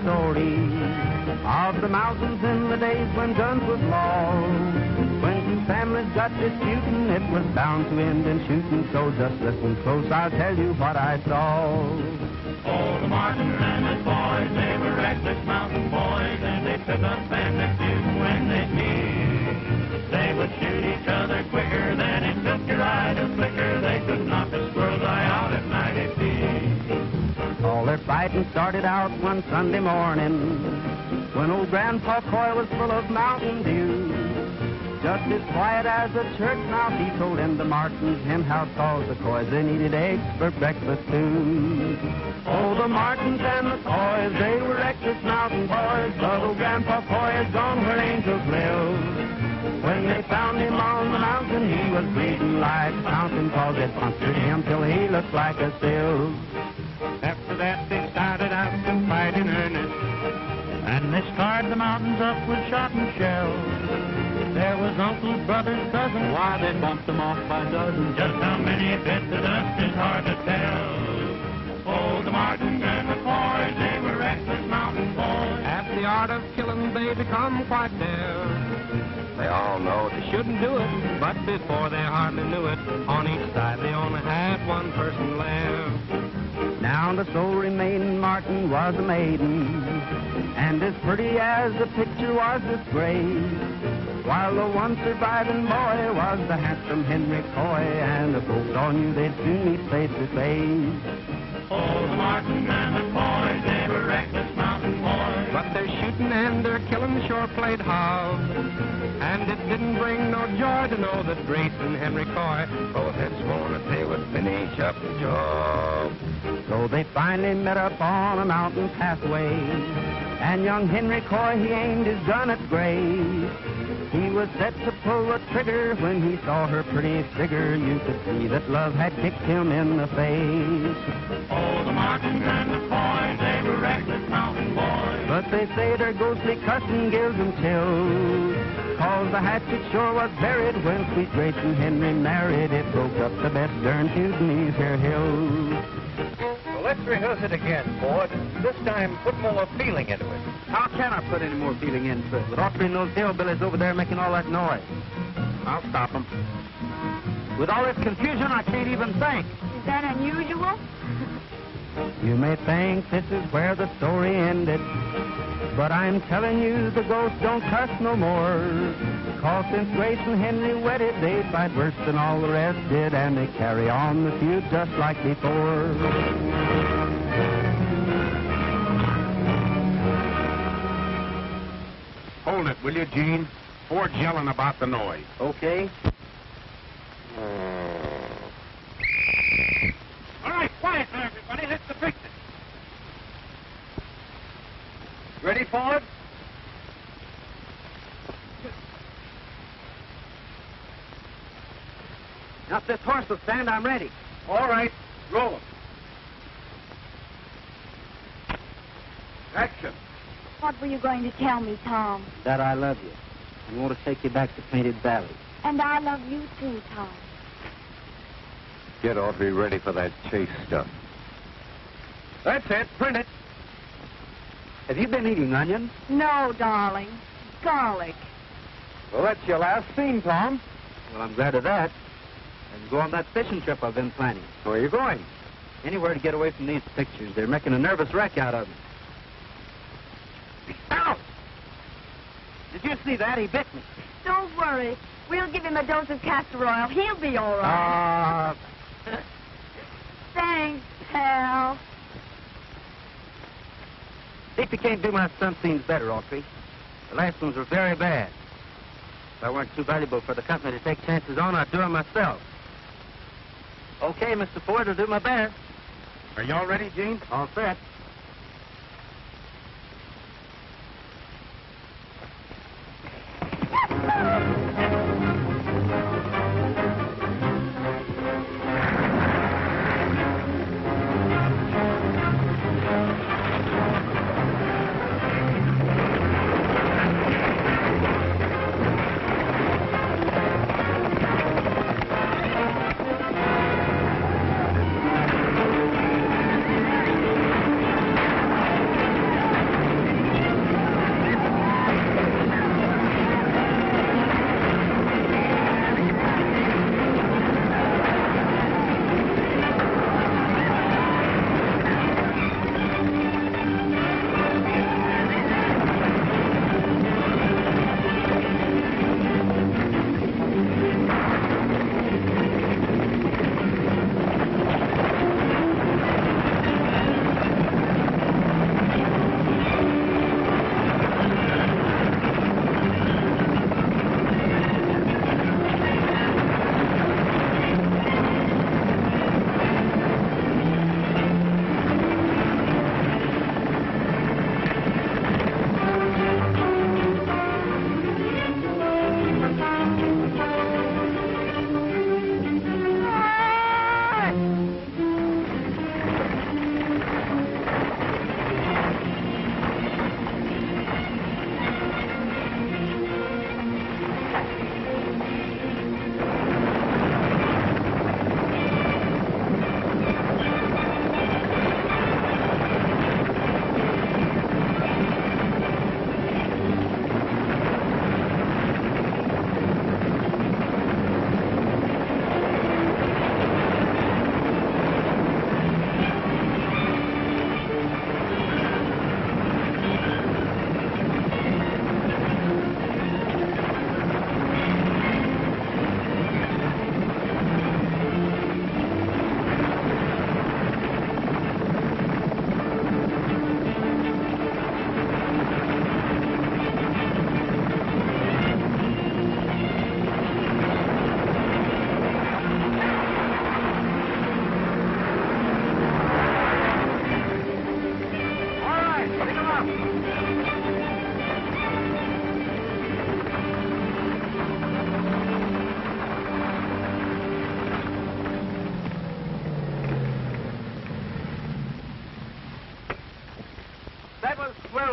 story of the mountains in the days when guns was law. When two families got disputing, it was bound to end in shooting. So just listen close, I'll tell you what I saw. Oh, the Martins and his boys, they were reckless mountain boys, and they took up family feud when they'd meet. They would shoot each other quicker than it took your eye to flicker. They could knock a squirrel's eye out at 90 feet. All their fighting started out one Sunday morning when old Grandpa Coy was full of Mountain Dew. Just as quiet as a church mouse, he told in the Martins hen house calls the Coys they needed eggs for breakfast too. Oh, the Martins and the Coys, they were reckless mountain boys, but old Grandpa Coy is gone where angels live. When they found him on the mountain, he was bleeding like a fountain, cause it punctured him till he looked like a sieve. After that, they started out to fight in earnest, and they scarred the mountains up with shot and shell. There was uncles, brothers, cousins, why they bumped them off by dozens. Just how many bit the dust is hard to tell. Oh, the Martins and the Coys, they were reckless mountain boys. At the art of killing, they become quite dare. They all know they shouldn't do it, but before they hardly knew it, on each side they only had one person left. Now the sole remaining Martin was a maiden, and as pretty as the picture was disgraced, while the one surviving boy was the handsome Henry Coy, and the folks all knew they'd soon meet face to face. Oh, the Martins and the Coys, they were reckless mountain boys. But their shooting and their killing sure played hob, and it didn't bring no joy to know that Grace and Henry Coy both had sworn that they would finish up the job. So they finally met up on a mountain pathway, and young Henry Coy, he aimed his gun at Grace. He was set to pull the trigger when he saw her pretty figure. You could see that love had kicked him in the face. Oh, the Martins and the Coys, they were reckless mountain boys. But they say their ghostly cussing gives them chills, cause the hatchet sure was buried when sweet Grace and Henry married. It broke up the best darn feud in these here hills. Well, let's rehearse it again, Ford. This time, put more feeling into it. How can I put any more feeling into it with Autry and those hillbillies over there making all that noise? I'll stop them. With all this confusion, I can't even think. Is that unusual? You may think this is where the story ended, but I'm telling you the ghosts don't cuss no more. Cause since Grace and Henry wedded, they fight worse than all the rest did, and they carry on the feud just like before. Hold it, will you, Gene? Ford's yelling about the noise. Okay. All right, quiet now, everybody. Let's fix it. Ready, Ford? Now, if this horse will stand, I'm ready. All right, roll him. Action. What were you going to tell me, Tom? That I love you. I want to take you back to Painted Valley. And I love you too, Tom. Get Autry ready for that chase stuff. That's it. Print it. Have you been eating onions? No, darling. Garlic. Well, that's your last scene, Tom. Well, I'm glad of that. I can go on that fishing trip I've been planning. Where are you going? Anywhere to get away from these pictures. They're making a nervous wreck out of me. Ow! Did you see that? He bit me. Don't worry. We'll give him a dose of castor oil. He'll be all right. Thanks, pal. See if you can't do my stunt scenes better, Autry. The last ones were very bad. If I weren't too valuable for the company to take chances on, I'd do them myself. Okay, Mr. Ford, I'll do my best. Are y'all ready, Gene? All set.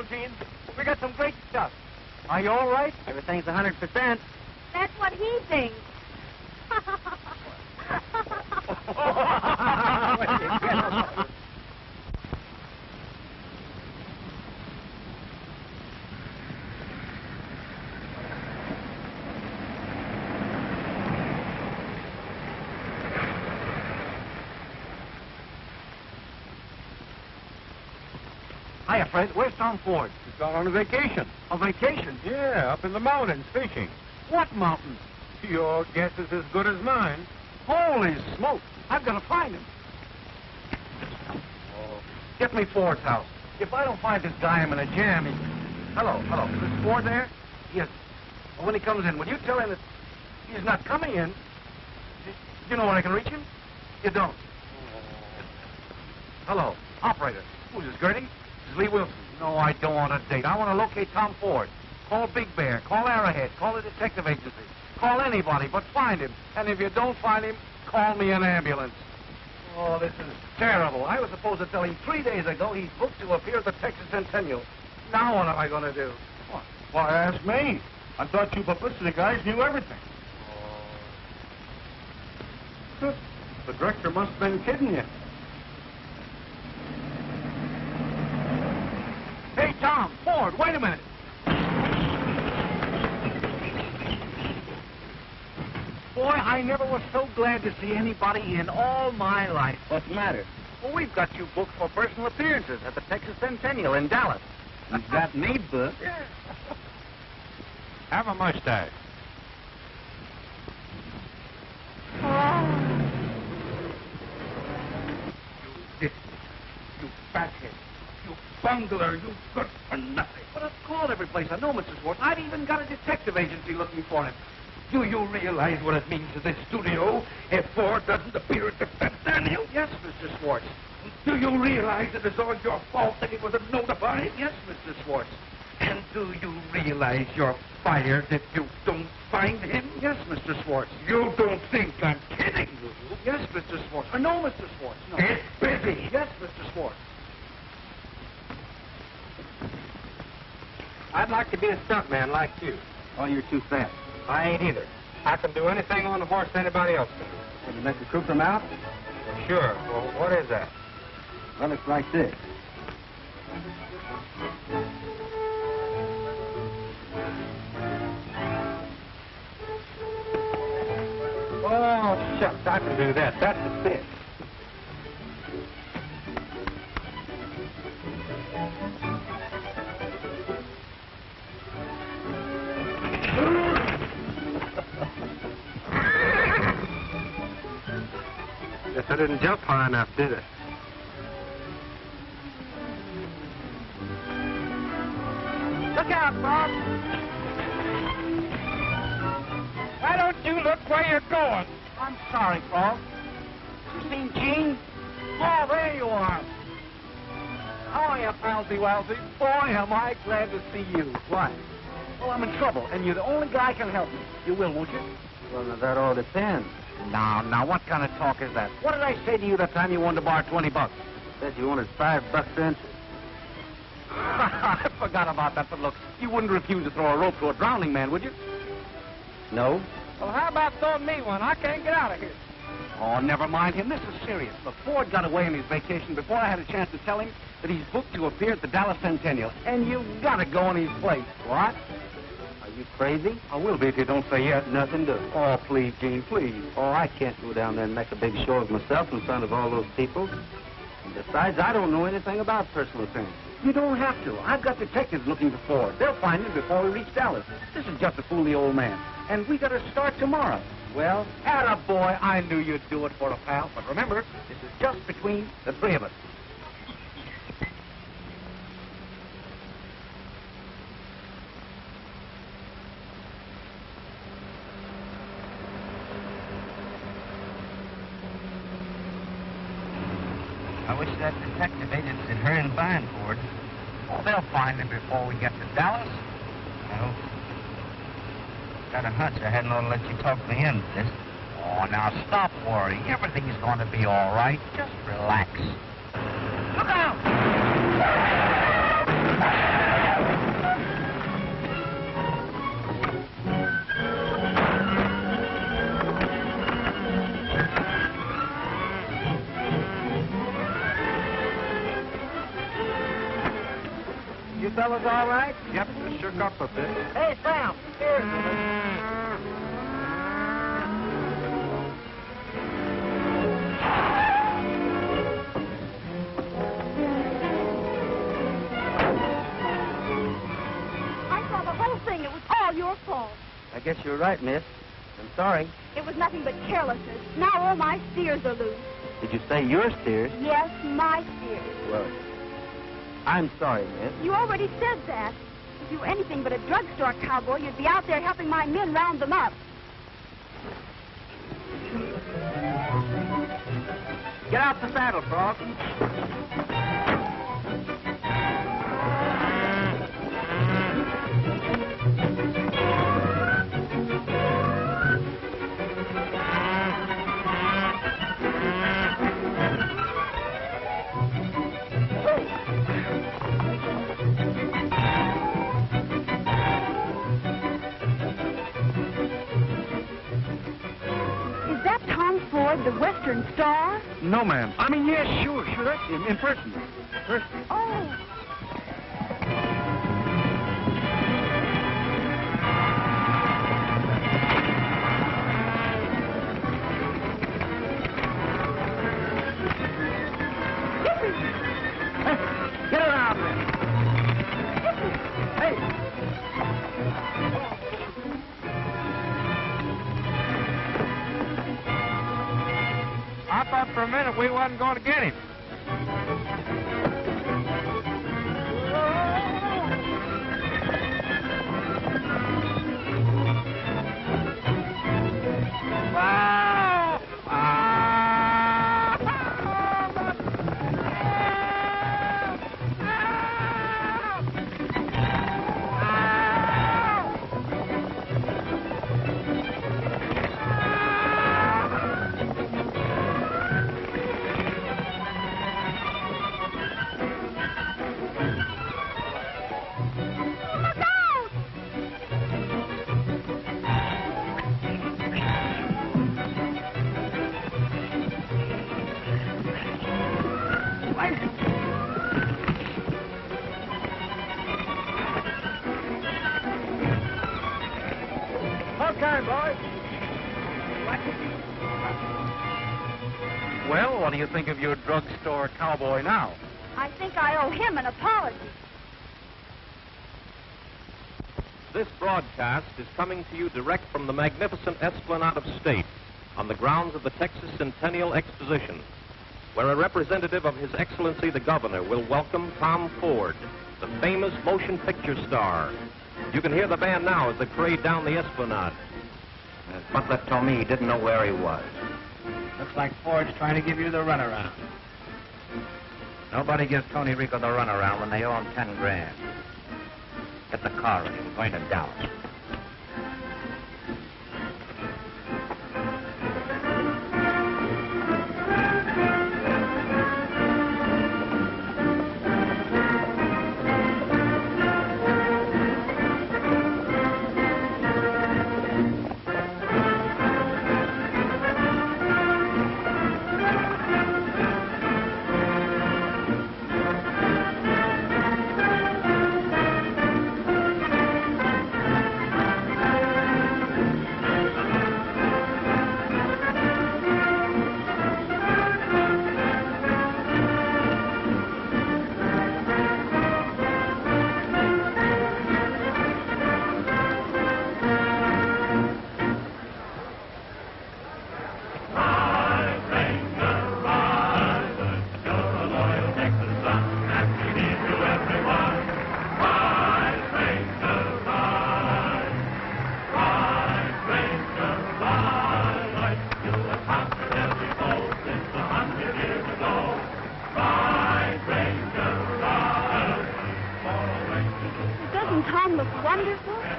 Gene. We got some great stuff. Are you all right? Everything's 100%. That's what he thinks. Hiya, Fred. Where's Tom Ford? He's gone on a vacation. A vacation? Yeah, up in the mountains fishing. What mountains? Your guess is as good as mine. Holy smoke. I've got to find him. Oh, get me Ford's house. If I don't find this guy, I'm in a jam. Hello. Is this Ford there? Yes. Well, when he comes in, will you tell him that he's not coming in? You know where I can reach him? You don't. Hello. Operator. Who's this, Gertie? This is Lee Wilson. No, I don't want a date. I want to locate Tom Ford. Call Big Bear. Call Arrowhead. Call the detective agency. Call anybody, but find him. And if you don't find him, call me an ambulance. Oh, this is terrible. I was supposed to tell him 3 days ago he's booked to appear at the Texas Centennial. Now what am I going to do? What? Why, ask me. I thought you publicity guys knew everything. Oh. The director must have been kidding you. Hey, Tom, Ford, wait a minute. Boy, I never was so glad to see anybody in all my life. What's the matter? Well, we've got you booked for personal appearances at the Texas Centennial in Dallas. You've got me booked. Yeah. Have a mustache. You fathead. You bungler. You good for nothing. But I've called every place I know, Mr. Swartz. I've even got a detective agency looking for him. Do you realize what it means to this studio if Ford doesn't appear at the Centennial? Yes, Mr. Swartz. Do you realize it is all your fault that he wasn't notified? Yes, Mr. Swartz. And do you realize you're fired if you don't find him? Yes, Mr. Swartz. You don't think I'm kidding, do you? Yes, Mr. Swartz. No, Mr. Swartz. No. Get busy. Yes, Mr. Swartz. I'd like to be a stuntman like you. Oh, you're too fat. I ain't either. I can do anything on the horse anybody else can do. Will you make the crew come out? Sure. Well, what is that? Well, it's like this. Oh, shucks, I can do that. That's a fit. Guess I didn't jump high enough, did I? Look out, Bob. Why don't you look where you're going? I'm sorry, Paul. You seen Gene? Oh, there you are. How are you, Palsy Walsy? Boy, am I glad to see you. Why? Well, I'm in trouble, and you're the only guy who can help me. You will, won't you? Well, now, that all depends. Now, what kind of talk is that? What did I say to you that time you wanted to borrow $20? Said you wanted $5 cents. I forgot about that, but look, you wouldn't refuse to throw a rope to a drowning man, would you? No? Well, how about throwing me one? I can't get out of here. Oh, never mind him. This is serious. Look, Ford got away on his vacation before I had a chance to tell him that he's booked to appear at the Dallas Centennial, and you've got to go in his place. What? Are you crazy? I will be if you don't say yes. Nothing doing. Oh, please, Gene, please. Oh, I can't go down there and make a big show of myself in front of all those people. And besides, I don't know anything about personal appearance. You don't have to. I've got detectives looking for Ford. They'll find him before we reach Dallas. This is just to fool the old man. And we got to start tomorrow. Well, attaboy, I knew you'd do it for a pal. But remember, this is just between the three of us. I wish that detective agency would hurry and find Ford. Oh, they'll find him before we get to Dallas. Well, got a hunch I hadn't ought to let you talk me into this. Oh, now stop worrying. Everything's going to be all right. Just relax. Look out! fellas all right? Yep, just shook up a bit. Hey, Sam, here. I saw the whole thing. It was all your fault. I guess you're right, miss. I'm sorry. It was nothing but carelessness. Now all my steers are loose. Did you say your steers? Yes, my steers. Well, I'm sorry, miss. You already said that. If you were anything but a drugstore cowboy, you'd be out there helping my men round them up. Get out the saddle, Frog. The Western Star? No, ma'am. I mean, yes, sure, that's him, in person. Oh. Hey, get around there. Hey. I thought for a minute we wasn't going to get him. Well, what do you think of your drugstore cowboy now? I think I owe him an apology. This broadcast is coming to you direct from the magnificent Esplanade of State on the grounds of the Texas Centennial Exposition, where a representative of His Excellency the Governor will welcome Tom Ford, the famous motion picture star. You can hear the band now as they parade down the Esplanade. As Butler told me, he didn't know where he was. Looks like Ford's trying to give you the runaround. Nobody gives Tony Rico the runaround when they owe him 10 grand. Get the car ready. We're going to Dallas.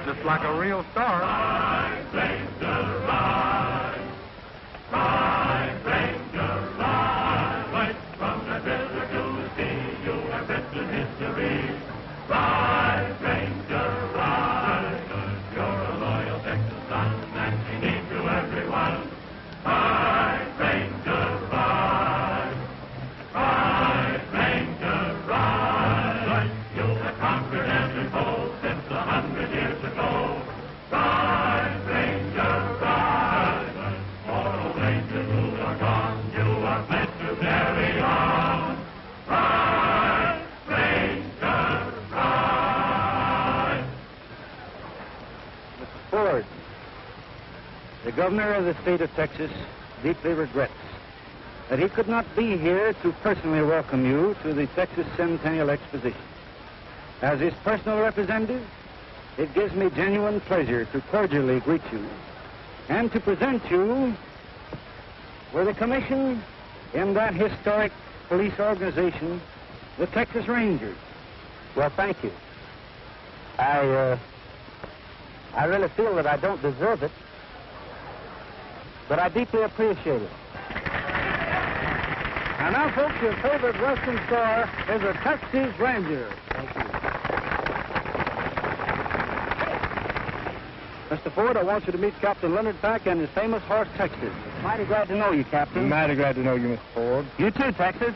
Just like a real star. Conquered Ford, the governor of the state of Texas deeply regrets that he could not be here to personally welcome you to the Texas Centennial Exposition. As his personal representative, it gives me genuine pleasure to cordially greet you and to present you with a commission in that historic police organization, the Texas Rangers. Well, thank you. I really feel that I don't deserve it, but I deeply appreciate it. And now, folks, your favorite Western star is a Texas Ranger. Thank you. Mr. Ford, I want you to meet Captain Leonard Pack and his famous horse, Texas. Mighty glad to know you, Captain. Mighty glad to know you, Mr. Ford. You too, Texas.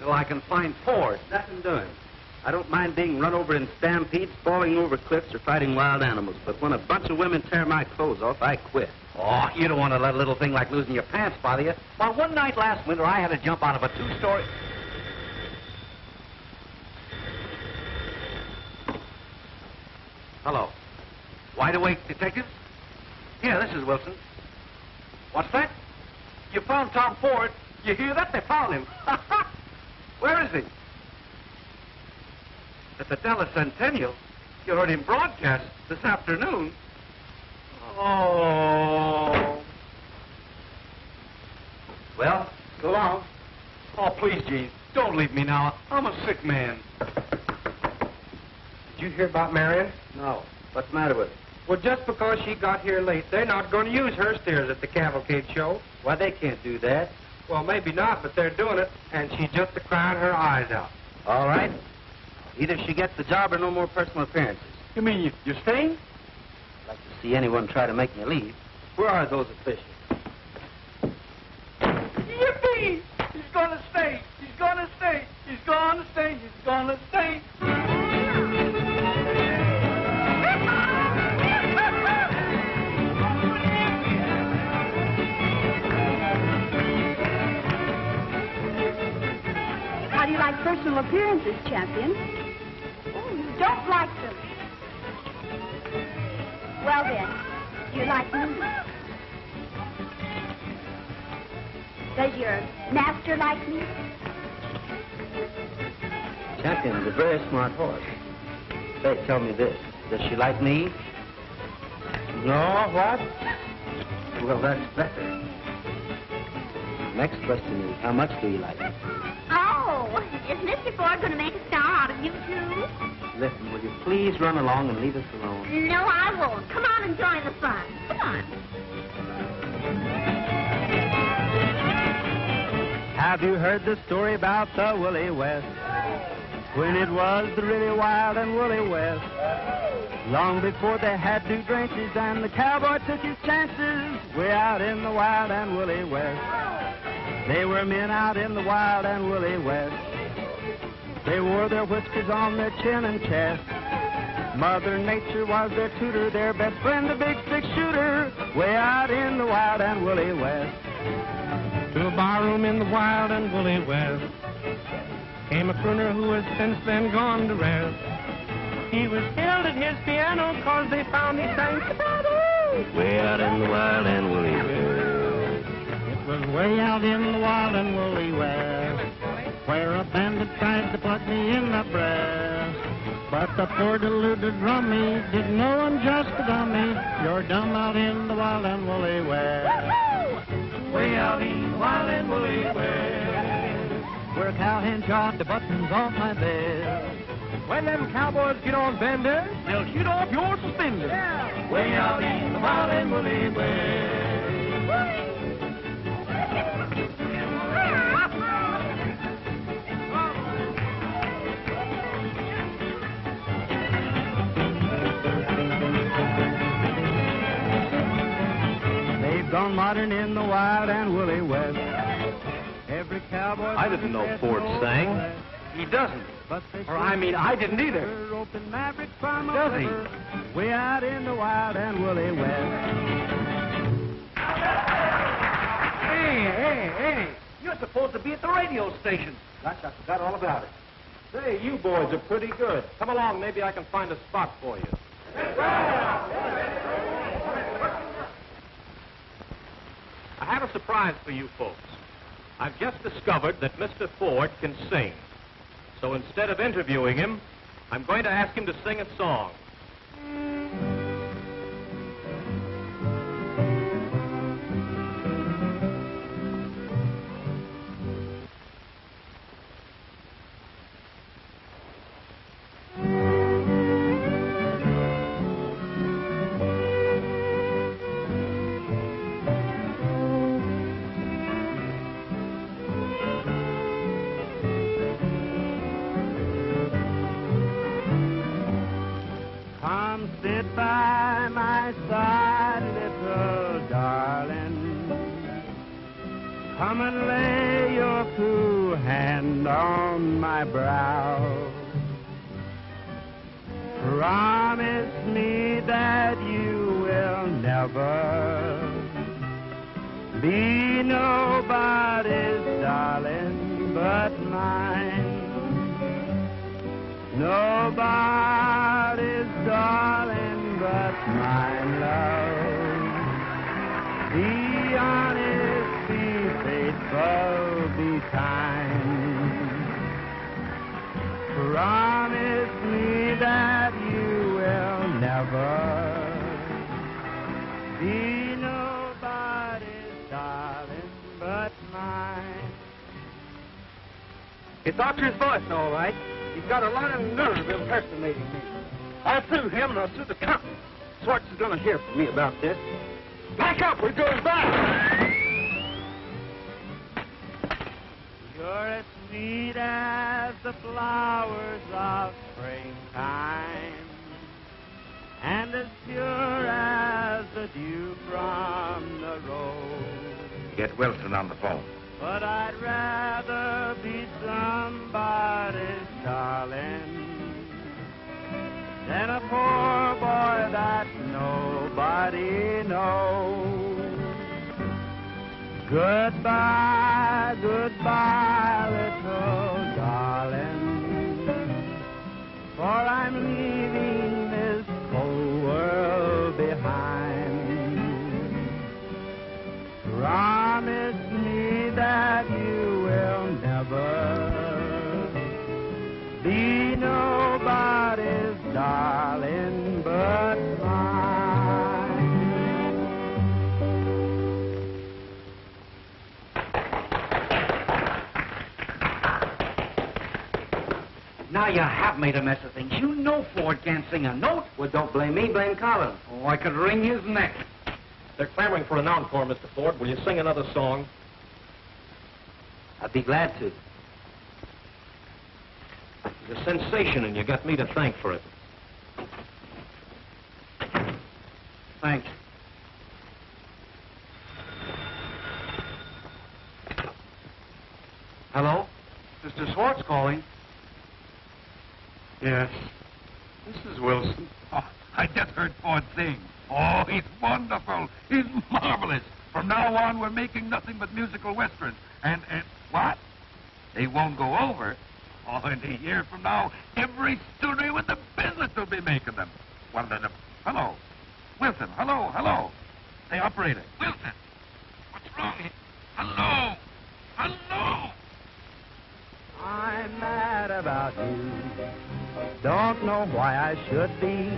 I can find Ford. Nothing doing. I don't mind being run over in stampedes, falling over cliffs, or fighting wild animals, but when a bunch of women tear my clothes off, I quit. Oh, you don't want to let a little thing like losing your pants bother you. Well, one night last winter, I had to jump out of a two-story... Hello. Wide awake, detective? Yeah, this is Wilson. What's that? You found Tom Ford. You hear that? They found him. Where is he? At the Dallas Centennial. You heard him broadcast this afternoon. Oh. Well, so long. Oh, please, Gene, don't leave me now. I'm a sick man. Did you hear about Marion? No. What's the matter with her? Well, just because she got here late, they're not going to use her steers at the cavalcade show. Why, they can't do that. Well, maybe not, but they're doing it, and she's just crying her eyes out. All right. Either she gets the job or no more personal appearances. You mean you're staying? I'd like to see anyone try to make me leave. Where are those officials? Yippee! He's gonna stay. He's gonna stay. He's gonna stay. He's gonna stay. How do you like personal appearances, champion? Oh, you don't like them. Well, then, do you like me? Does your master like me? Champion's a very smart horse. Say, tell me this. Does she like me? No, what? Well, that's better. Next question is, how much do you like me? Oh, is Mr. Ford going to make a star out of you, too? Listen, will you please run along and leave us alone? No, I won't. Come on and join the fun. Come on. Have you heard the story about the Woolly West? When it was the really wild and woolly West. Long before they had new drenches and the cowboy took his chances, way out in the wild and woolly West. They were men out in the wild and woolly West. They wore their whiskers on their chin and chest. Mother Nature was their tutor, their best friend, the big six-shooter, way out in the wild and woolly West. To a barroom in the wild and woolly West came a crooner who has since then gone to rest. He was killed at his piano cause they found he sang staccato way out in the wild and woolly West. It was way out in the wild and woolly West where a bandit tried to plug me in the breast. But the poor deluded rummy didn't know I'm just a dummy. You're dumb out in the wild and woolly West. Way out in the wild and woolly West, Where a cowhand jawed the buttons off my vest. When them cowboys get on benders, they'll shoot off your suspenders. Yeah. Way out in the Marlin Woolly way. They've gone modern in the wild and woolly West. Every cowboy... I didn't know Ford sang. He doesn't. Or, I mean, I didn't either. Does he? Way out in the wild and woolly West. Hey. You're supposed to be at the radio station. Gosh, I forgot all about it. Say, you boys are pretty good. Come along, maybe I can find a spot for you. I have a surprise for you folks. I've just discovered that Mr. Ford can sing. So instead of interviewing him, I'm going to ask him to sing a song. Come and lay your cool hand on my brow. Promise me that you will never be nobody's darling but mine. Nobody's darling but mine, love. Be honest, be faithful, be kind. Promise me that you will never be nobody's darling but mine. It's Autry's voice, all right. He's got a lot of nerve impersonating me. I'll sue him and I'll sue the company. Swartz is going to hear from me about this. Back up, we're going back. You're as sweet as the flowers of springtime, and as pure as the dew from the rose. Get Wilson on the phone. But I'd rather be somebody's darling than a poor boy that nobody knows. Goodbye, goodbye, little darling, for I'm leaving this cold world behind. Promise me that you will never be nobody's darling but mine. Now you have made a mess of things. You know Ford can't sing a note. Well, don't blame me, blame Collins. Oh, I could wring his neck. They're clamoring for an encore, Mr. Ford. Will you sing another song? I'd be glad to. It's a sensation, and you got me to thank for it. Thanks. Hello? Mr. Swartz calling. Yes. This is Wilson. Oh, I just heard Ford sing. Oh, he's wonderful. He's marvelous. From now on, we're making nothing but musical westerns. And what? They won't go over. Oh, in a year from now, every studio in the business will be making them. Well, then, hello. Wilson, hello. Hey, operator. Wilson. What's wrong here? Hello. I'm mad about you. Don't know why I should be.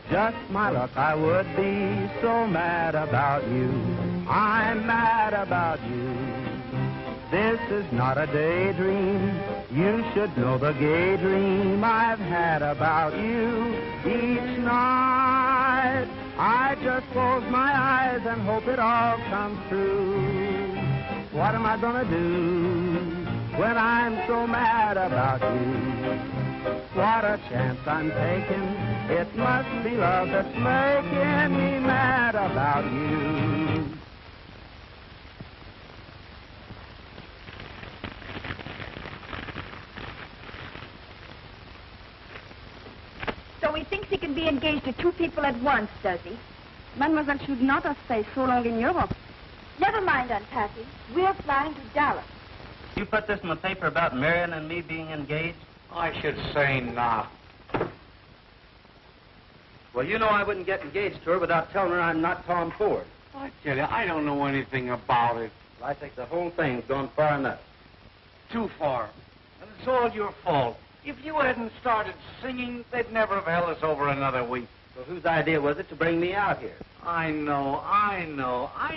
Just my luck, I would be so mad about you. I'm mad about you. This is not a daydream. You should know the gay dream I've had about you each night. I just close my eyes and hope it all comes true. What am I gonna do when I'm so mad about you? What a chance I'm taking. It must be love that's making me mad about you. So he thinks he can be engaged to two people at once, does he? Mademoiselle should not have stayed so long in Europe. Never mind, Aunt Patty. We're flying to Dallas. You put this in the paper about Marion and me being engaged? I should say not. Well, you know I wouldn't get engaged to her without telling her I'm not Tom Ford. I tell you, I don't know anything about it. Well, I think the whole thing's gone far enough. Too far. And it's all your fault. If you hadn't started singing, they'd never have held us over another week. So whose idea was it to bring me out here? I know. I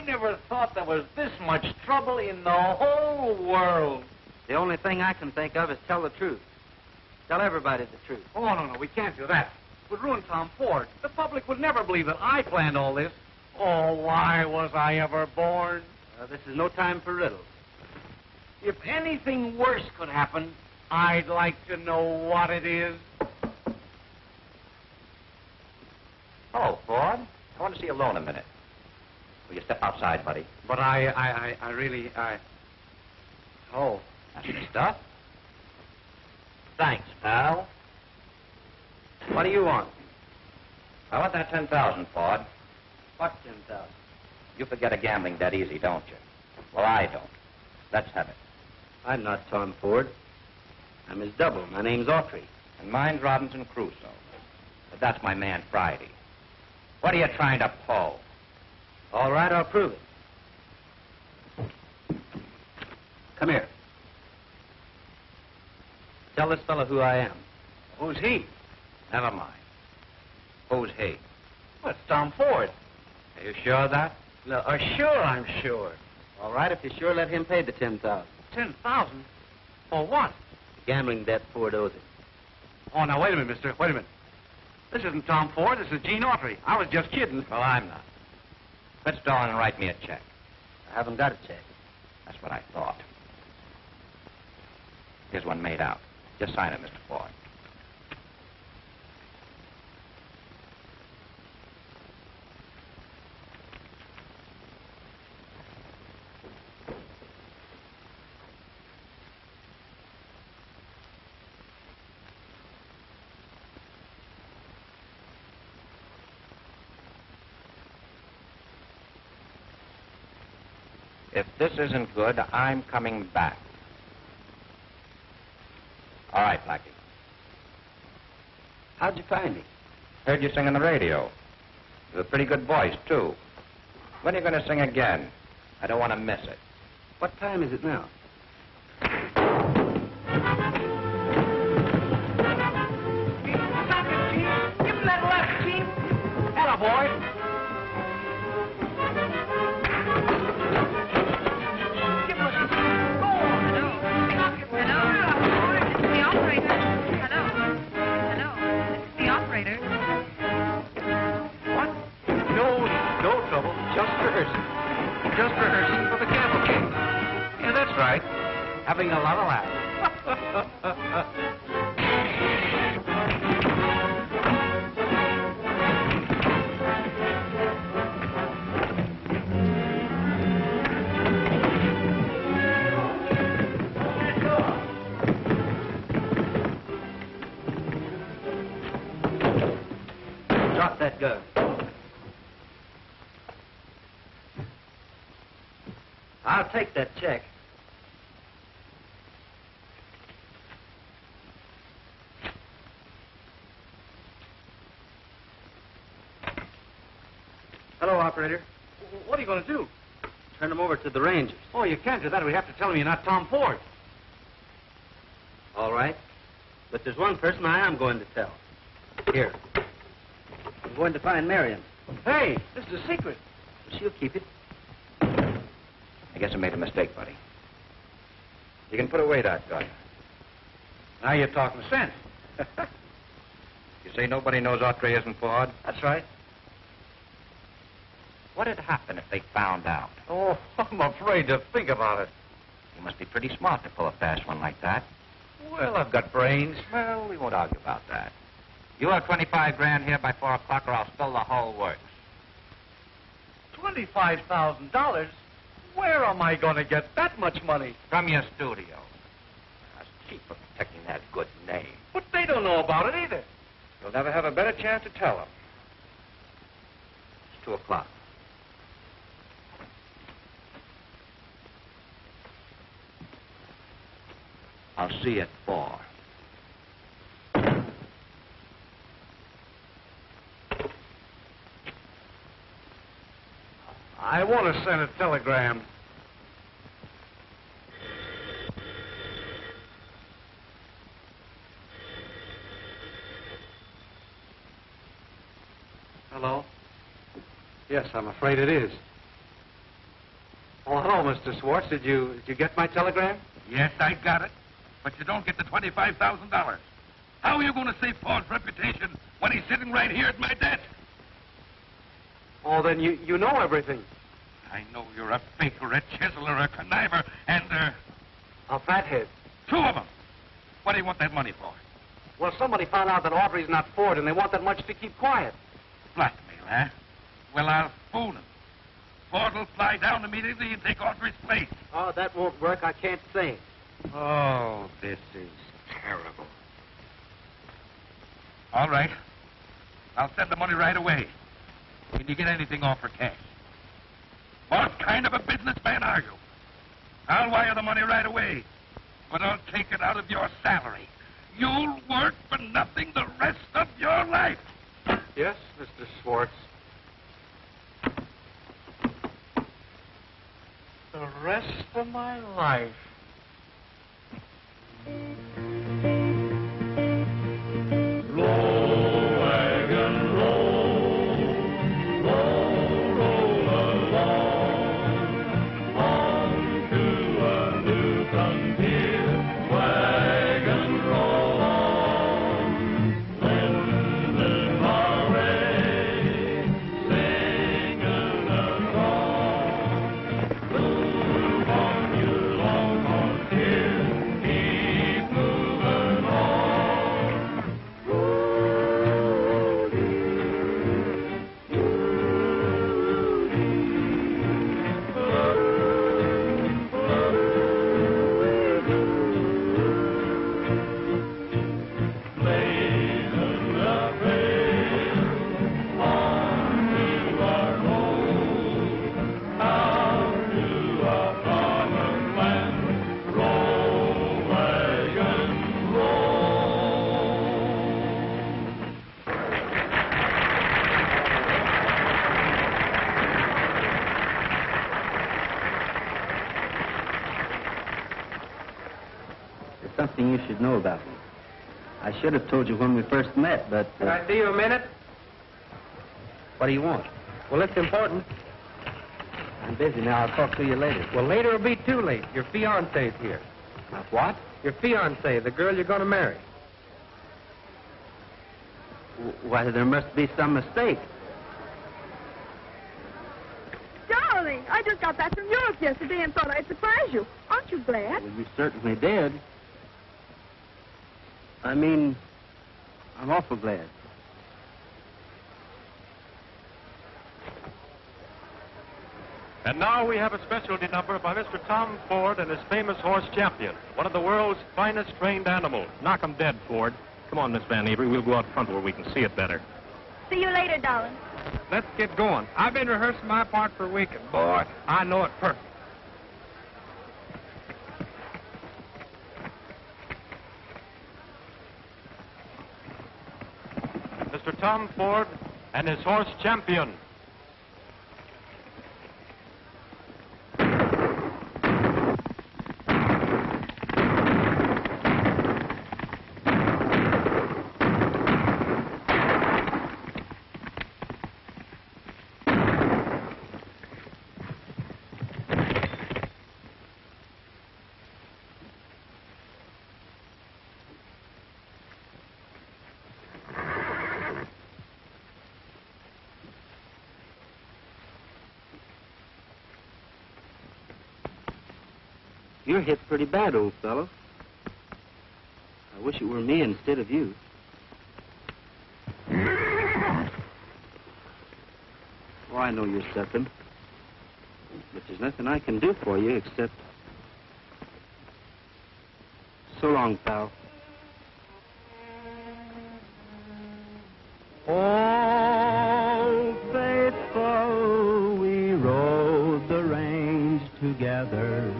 never thought there was this much trouble in the whole world. The only thing I can think of is tell the truth. Tell everybody the truth. Oh, no, we can't do that. It would ruin Tom Ford. The public would never believe that I planned all this. Oh, why was I ever born? This is no time for riddles. If anything worse could happen, I'd like to know what it is. Hello, Ford. I want to see you alone a minute. Will you step outside, buddy? But I really. Oh, that's the stuff. Thanks, pal. What do you want? I want that 10,000, Ford. What 10,000? You forget a gambling that easy, don't you? Well, I don't. Let's have it. I'm not Tom Ford. I'm his double. My name's Autry. And mine's Robinson Crusoe. But that's my man, Friday. What are you trying to pull? All right, I'll prove it. Come here. Tell this fellow who I am. Who's he? Never mind. Who's he? Well, it's Tom Ford. Are you sure of that? No, sure, I'm sure. All right, if you're sure, let him pay the 10,000. 10,000? For what? The gambling debt Ford owes him. Oh, now, wait a minute, mister. Wait a minute. This isn't Tom Ford. This is Gene Autry. I was just kidding. Well, I'm not. Let's go on and write me a check. I haven't got a check. That's what I thought. Here's one made out. Just sign it, Mr. Ford. If this isn't good, I'm coming back. All right, Blackie. How'd you find me? Heard you sing on the radio. You have a pretty good voice, too. When are you going to sing again? I don't want to miss it. What time is it now? Stop it, Gene. Give him that left, Gene. Hello, boy. Just rehearsing for the cavalcade. Yeah, that's right. Having a lot of laughs. Drop that gun. I'll take that check. Hello, operator. What are you going to do? Turn him over to the Rangers. Oh, you can't do that. We have to tell him you're not Tom Ford. All right. But there's one person I am going to tell. Here. I'm going to find Marion. Hey, this is a secret. She'll keep it. I guess I made a mistake, buddy. You can put away that gun. Now you're talking sense. You say nobody knows Autry isn't Ford? That's right. What'd happen if they found out? Oh, I'm afraid to think about it. You must be pretty smart to pull a fast one like that. Well, I've got brains. Well, we won't argue about that. You have 25 grand here by 4 o'clock or I'll spill the whole works. $25,000? Where am I going to get that much money? From your studio. That's cheap for protecting that good name. But they don't know about it either. You'll never have a better chance to tell them. It's 2 o'clock. I'll see you at 4. I want to send a telegram. Hello? Yes, I'm afraid it is. Oh, hello, Mr. Swartz. Did you get my telegram? Yes, I got it. But you don't get the $25,000. How are you going to save Ford's reputation when he's sitting right here at my desk? Oh, then you know everything. I know you're a faker, a chiseler, a conniver, and, A fathead. 2 of them. What do you want that money for? Well, somebody found out that Autry's not Ford, and they want that much to keep quiet. Blackmail, huh? Well, I'll fool him. Ford will fly down immediately and take Autry's place. Oh, that won't work. I can't say. Oh, this is terrible. All right. I'll send the money right away. Can you get anything off for cash? What kind of a businessman are you? I'll wire the money right away, but I'll take it out of your salary. You'll work for nothing the rest of your life. Yes, Mr. Swartz. The rest of my life. Something you should know about me. I should have told you when we first met, but... Can I see you a minute? What do you want? Well, it's important. I'm busy now. I'll talk to you later. Well, later will be too late. Your fiancée's here. What? Your fiancée, the girl you're going to marry. Why, there must be some mistake. Darling, I just got back from Europe yesterday and thought I'd surprise you. Aren't you glad? Well, you certainly did. I mean, I'm awful glad. And now we have a specialty number by Mr. Tom Ford and his famous horse Champion, one of the world's finest trained animals. Knock 'em dead, Ford. Come on, Miss Van Avery. We'll go out front where we can see it better. See you later, darling. Let's get going. I've been rehearsing my part for a week, and boy, I know it perfect. Mr. Tom Ford and his horse Champion. You're hit pretty bad, old fellow. I wish it were me instead of you. Oh, I know you're suffering. But there's nothing I can do for you except... So long, pal. Oh, faithful, we rode the range together.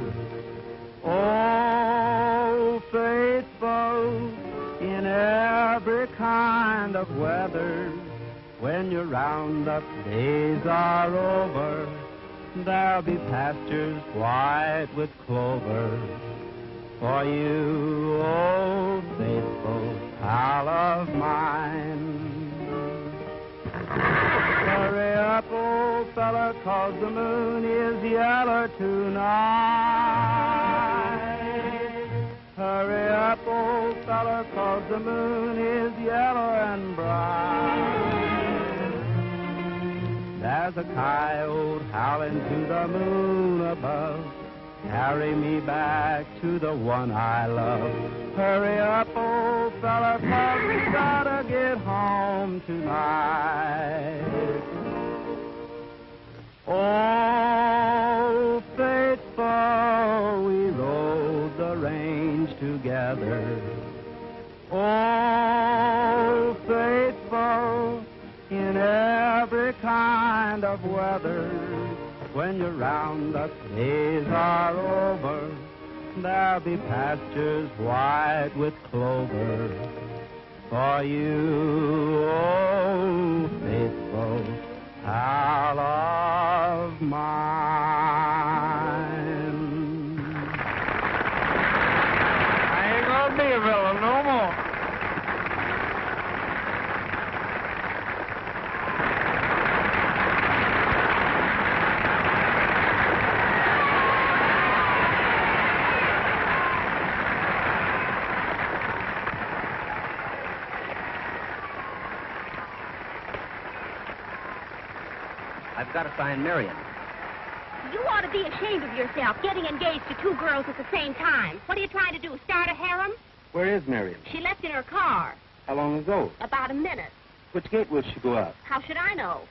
Oh, faithful, in every kind of weather. When your roundup days are over, there'll be pastures white with clover. For you, oh, faithful pal of mine. Hurry up, old fella, 'cause the moon is yellow tonight. Hurry up, old fella, 'cause the moon is yellow and bright. There's a coyote howling to the moon above. Carry me back to the one I love. Hurry up, old fella, 'cause we gotta get home tonight. Oh, faithful, we rode the range together. Oh, faithful, in every kind of weather. When your roundup days are over, there'll be pastures white with clover. For you, oh, faithful pal of mine. I ain't gonna be a villain no more. I've got to find Marion. You ought to be ashamed of yourself, getting engaged to two girls at the same time. What are you trying to do, start a harem? Where is Marion? She left in her car. How long ago? About a minute. Which gate will she go out? How should I know?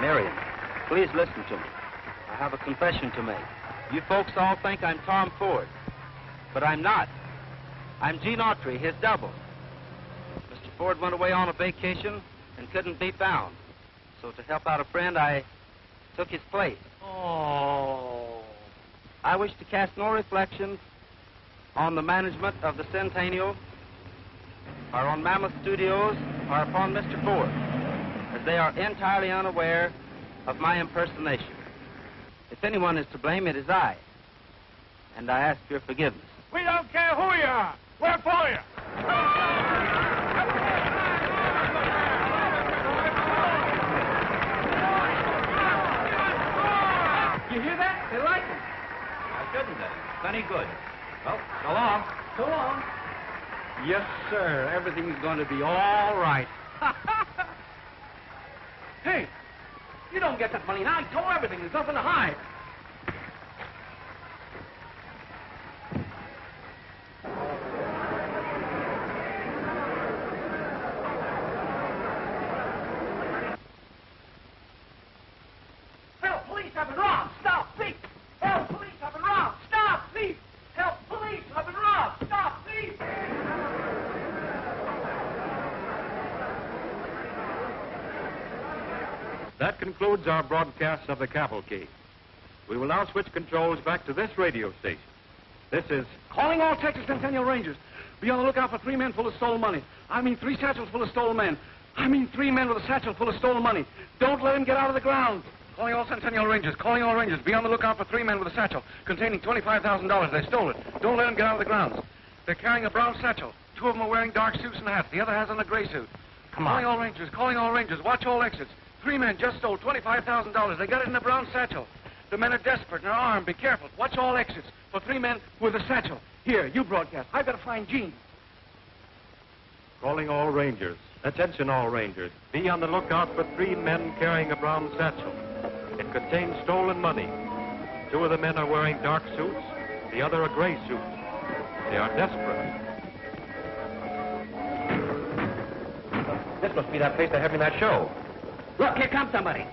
Marion, please listen to me. I have a confession to make. You folks all think I'm Tom Ford, but I'm not. I'm Gene Autry, his double. Mr. Ford went away on a vacation and couldn't be found. So to help out a friend, I took his place. Oh. I wish to cast no reflections on the management of the Centennial, or on Mammoth Studios, or upon Mr. Ford, as they are entirely unaware of my impersonation. If anyone is to blame, it is I. And I ask your forgiveness. We don't care who you are. We're for you. You hear that? They like it. Why shouldn't they? Plenty good. Well, so long. So long. Yes, sir. Everything's going to be all right. Hey, you don't get that money now. I told everything. There's nothing to hide. Help, police, I've been robbed. Stop, thief. Help, police, I've been robbed. Stop, thief. Help, police, I've been robbed. Stop, thief. That concludes our broadcast of the cavalcade. We will now switch controls back to this radio station. This is Calling all Texas Centennial Rangers. Be on the lookout for 3 men full of stolen money. I mean 3 satchels full of stolen men. I mean 3 men with a satchel full of stolen money. Don't let him get out of the ground. Calling all Centennial Rangers. Calling all Rangers. Be on the lookout for 3 men with a satchel containing $25,000. They stole it. Don't let him get out of the grounds. They're carrying a brown satchel. 2 of them are wearing dark suits and hats. The other has on a gray suit. Come on. Calling all Rangers. Calling all Rangers. Watch all exits. 3 men just stole $25,000. They got it in a brown satchel. The men are desperate and are armed. Be careful. Watch all exits for 3 men with a satchel. Here, you broadcast. I've got to find Gene. Calling all Rangers. Attention, all Rangers. Be on the lookout for 3 men carrying a brown satchel. It contains stolen money. 2 of the men are wearing dark suits. The other a gray suit. They are desperate. This must be that place they're having that show. Look, here comes somebody.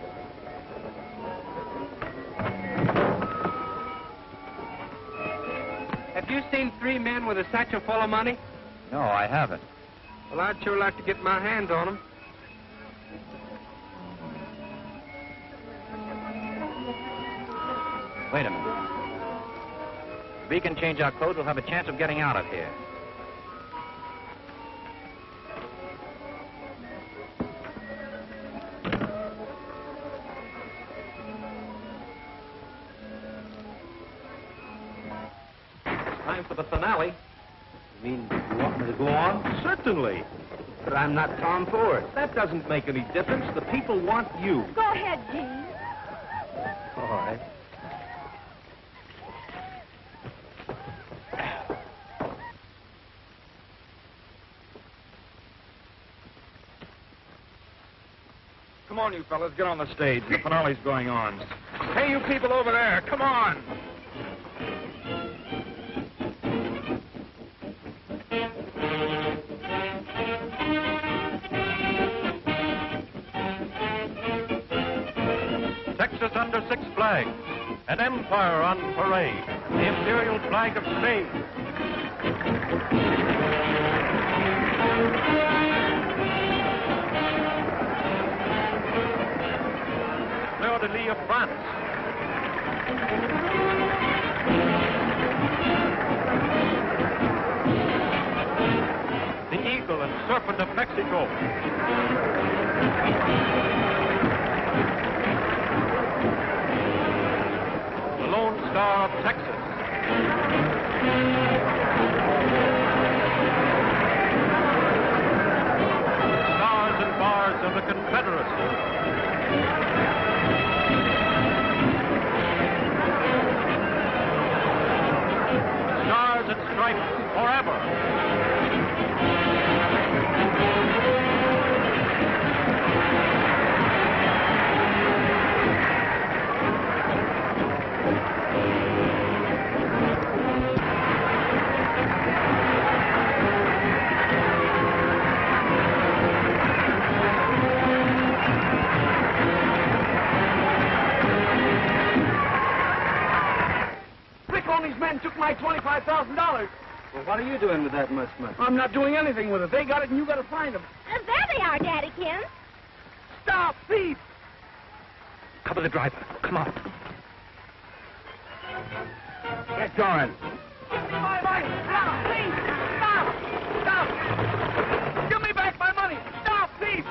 Have you seen 3 men with a satchel full of money? No, I haven't. Well, I'd sure like to get my hands on them. Wait a minute. If we can change our clothes, we'll have a chance of getting out of here. Time for the finale. You mean you want me to go on? Certainly. But I'm not Tom Ford. That doesn't make any difference. The people want you. Go ahead, Gene. All right. Come on, you fellas, get on the stage. The finale's going on. Hey, you people over there, come on! Texas under 6 flags. An empire on parade. The imperial flag of Spain. Fleur-de-lis of France. The eagle and serpent of Mexico. The Lone Star of Texas. Stars and bars of the Confederacy. Stars and stripes forever. These men took my $25,000. Well, what are you doing with that much money? I'm not doing anything with it. They got it, and you got to find them. There they are, Daddykins. Stop, thief! Cover the driver. Come on. Get going. My money! Stop, please! Stop! Stop! Give me back my money! Stop, thief!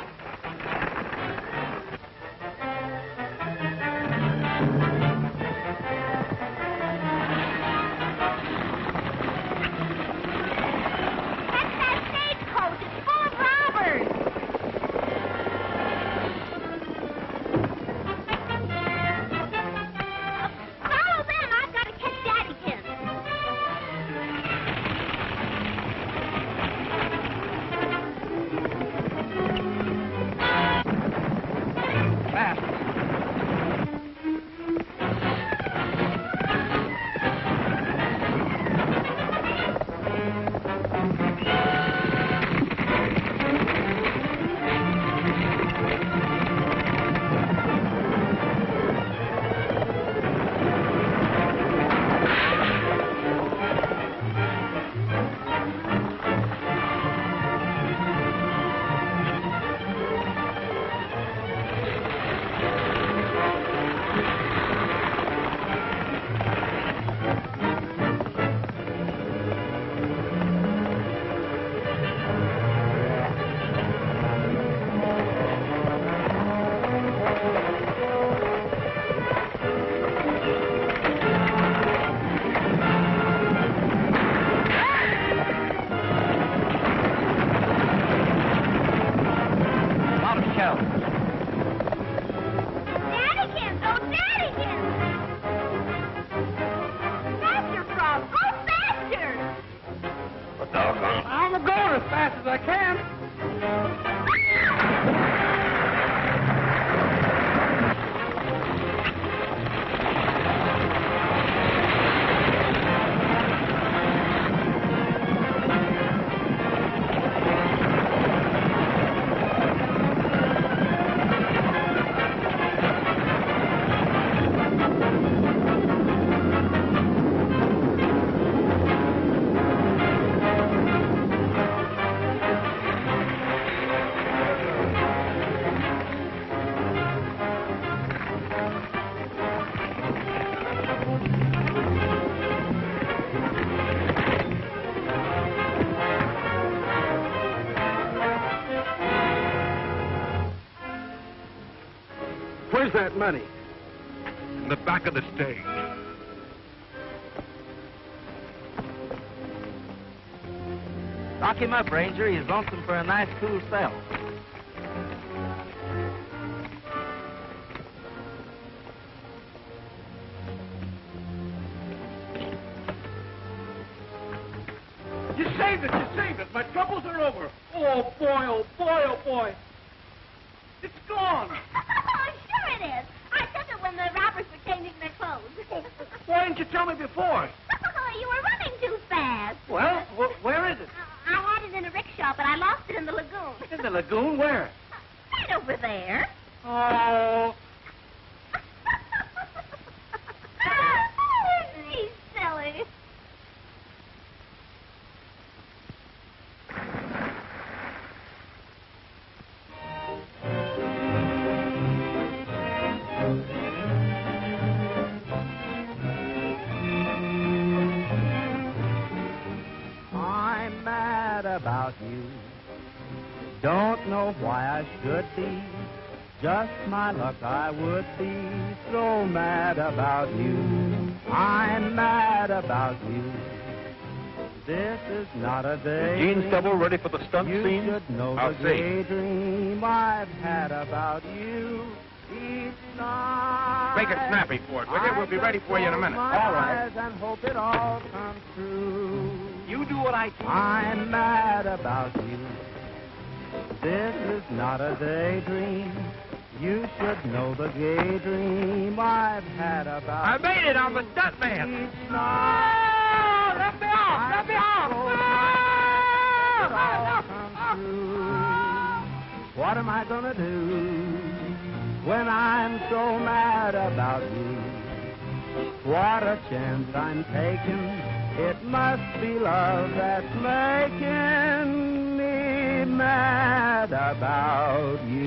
Doggone. I'm going as fast as I can. Where's that money? In the back of the stage. Lock him up, Ranger. He's lonesome for a nice, cool spell. You saved it, you saved it. My troubles are over. Oh, boy, oh, boy, oh, boy. It's gone. Oh, sure it is. I took it when the robbers were changing their clothes. Why didn't you tell me before? You were running too fast. Well, where is it? I had it in a rickshaw, but I lost it in the lagoon. In the lagoon? Where? Right over there. Oh. He's silly. I'm mad about you. Don't know why I should be. Just my luck I would be so mad about you. I'm mad about you. This is not a day. Gene Stubble ready for the stunt you scene? You should know I'll the see. daydream I've had about you each night. Make it snappy, Ford, will you? We'll be ready for you in a minute. All right. And hope it all comes true. You do what I tell you. I'm mad about you. This is not a daydream. You should know the gay dream I've had about I made it. I'm the stuntman. each night. Let me off! Let me off! It all comes true. What am I gonna do when I'm so mad about you? What a chance I'm taking. It must be love that's making me mad about you.